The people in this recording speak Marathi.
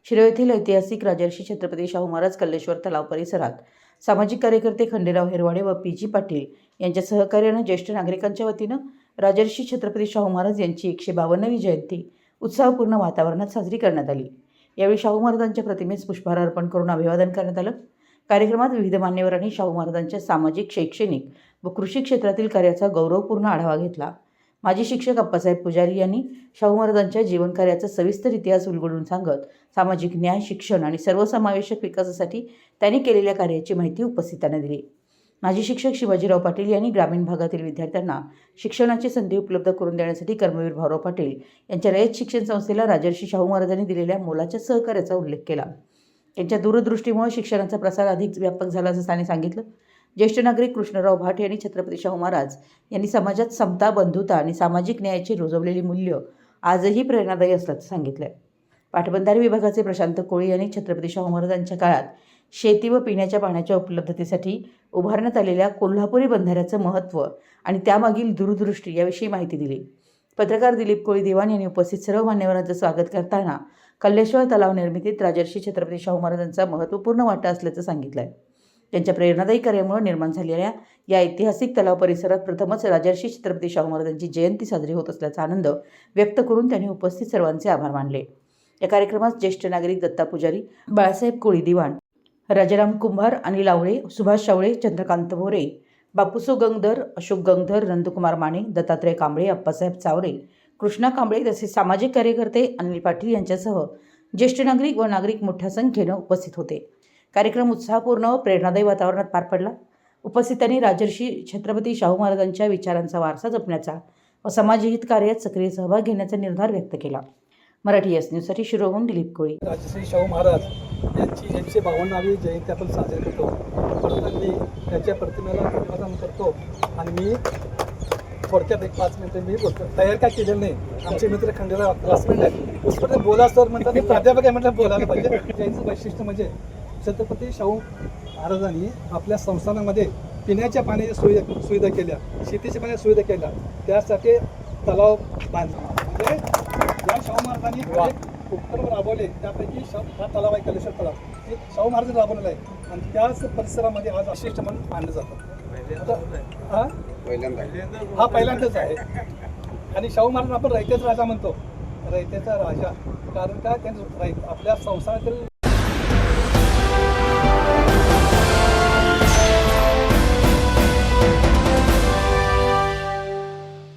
शिरोळ येथील ऐतिहासिक राजर्षी छत्रपती शाहू महाराज कल्लेश्वर तलाव परिसरात सामाजिक कार्यकर्ते खंडेराव हिरवाडे व पी.जी. पाटील यांच्या सहकार्याने ज्येष्ठ नागरिकांच्या वतीनं राजर्षी छत्रपती शाहू महाराज यांची 152वी जयंती उत्साहपूर्ण वातावरणात साजरी करण्यात आली। यावेळी शाहू महाराजांच्या प्रतिमेस पुष्पहार अर्पण करून अभिवादन करण्यात आलं। कार्यक्रमात विविध मान्यवरांनी शाहू महाराजांच्या सामाजिक, शैक्षणिक व कृषी क्षेत्रातील कार्याचा गौरवपूर्ण आढावा घेतला। माजी शिक्षक अप्पासाहेब पुजारी यांनी शाहू महाराजांच्या जीवनकार्याचा सविस्तर इतिहास उलगडून सांगत सामाजिक न्याय, शिक्षण आणि सर्वसमावेशक विकासासाठी त्यांनी केलेल्या कार्याची माहिती उपस्थितांना दिली। माजी शिक्षक शिवाजीराव पाटील यांनी ग्रामीण भागातील विद्यार्थ्यांना शिक्षणाची संधी उपलब्ध करून देण्यासाठी कर्मवीर भाऊराव पाटील यांच्या रयत शिक्षण संस्थेला राजर्षी शाहू महाराजांनी दिलेल्या मोलाच्या सहकार्याचा उल्लेख केला। त्यांच्या दूरदृष्टीमुळे शिक्षणाचा प्रसार अधिक व्यापक झाला असं त्यांनी सांगितलं। ज्येष्ठ नागरिक कृष्णराव भाट यांनी छत्रपती शाहू महाराज यांनी समाजात समता, बंधुता आणि सामाजिक न्यायाची रुजवलेली मूल्य आजही प्रेरणादायी असल्याचं सांगितलं। पाटबंधारे विभागाचे प्रशांत कोळी यांनी छत्रपती शाहू महाराजांच्या काळात शेती व पिण्याच्या पाण्याच्या उपलब्धतेसाठी उभारण्यात आलेल्या कोल्हापुरी बंधाऱ्याचं महत्त्व आणि त्यामागील दूरदृष्टी याविषयी माहिती दिली। पत्रकार दिलीप कोळी दिवाण यांनी उपस्थित सर्व मान्यवरांचं स्वागत करताना कल्लेश्वर तलाव निर्मितीत राजर्षी छत्रपती शाहू महाराजांचा महत्त्वपूर्ण वाटा असल्याचं सांगितलं। त्यांच्या प्रेरणादायी कार्यामुळे निर्माण झालेल्या या ऐतिहासिक तलाव परिसरात प्रथमच राजर्षी छत्रपती शाहू महाराजांची जयंती साजरी होत असल्याचा आनंद व्यक्त करून त्यांनी उपस्थित सर्वांचे आभार मानले। या कार्यक्रमात ज्येष्ठ नागरिक दत्ता पुजारी, बाळासाहेब कोळी दिवाण, राजाराम कुंभार, अनिल आवळे, सुभाष शावळे, चंद्रकांत भोरे, बापूसो गंगधर, अशोक गंगधर, नंदकुमार माने, दत्तात्रय कांबळे, अप्पासाहेब चावरे, कृष्णा कांबळे तसेच सामाजिक कार्यकर्ते अनिल पाटील यांच्यासह ज्येष्ठ नागरिक व नागरिक मोठ्या संख्येनं उपस्थित होते। कार्यक्रम उत्साहपूर्ण व प्रेरणादायी वातावरणात पार पडला। उपस्थितांनी राजर्षी छत्रपती शाहू महाराजांच्या विचारांचा वारसा जपण्याचा व समाजहित कार्यात सक्रिय सहभाग घेण्याचा निर्धार व्यक्त केला। मराठी एस न्यूजसाठी शिरोळहून दिलीप कोळी। राजश्री शाहू महाराज यांची 152वी जयंती आपण साजरी करतो। परंतु मी त्यांच्या प्रतिमेला अभिवादन करतो आणि मी थोडक्यात 5 मिनिटं मी बोलतो। तयार काय केलेलं नाही। आमचे मित्र खंडेराव क्लासमेट आहेत, पुष्पटे बोला सर म्हणतात, मी प्राध्यापक आहे म्हटलं बोलायला पाहिजे। त्यांचं वैशिष्ट्य म्हणजे छत्रपती शाहू महाराजांनी आपल्या संस्थानामध्ये पिण्याच्या पाण्याच्या सुविधा केल्या, शेतीच्या पाण्याच्या सुविधा केल्या, त्यासाठी तलाव बांधला। म्हणजे या शाहू महाराजांनी उपक्रम राबवले, त्यापैकी हा तलाव आहे कल्लेश्वर तलाव, हे शाहू महाराजांनी राबवलेला आहे आणि त्याच परिसरामध्ये आज विशिष्ट म्हणून मानलं जातं। हा पहिल्यांदाच आहे आणि शाहू महाराज आपण रयतेचा राजा म्हणतो, रयतेचा राजा, कारण का त्यांनी आपल्या संस्थानातील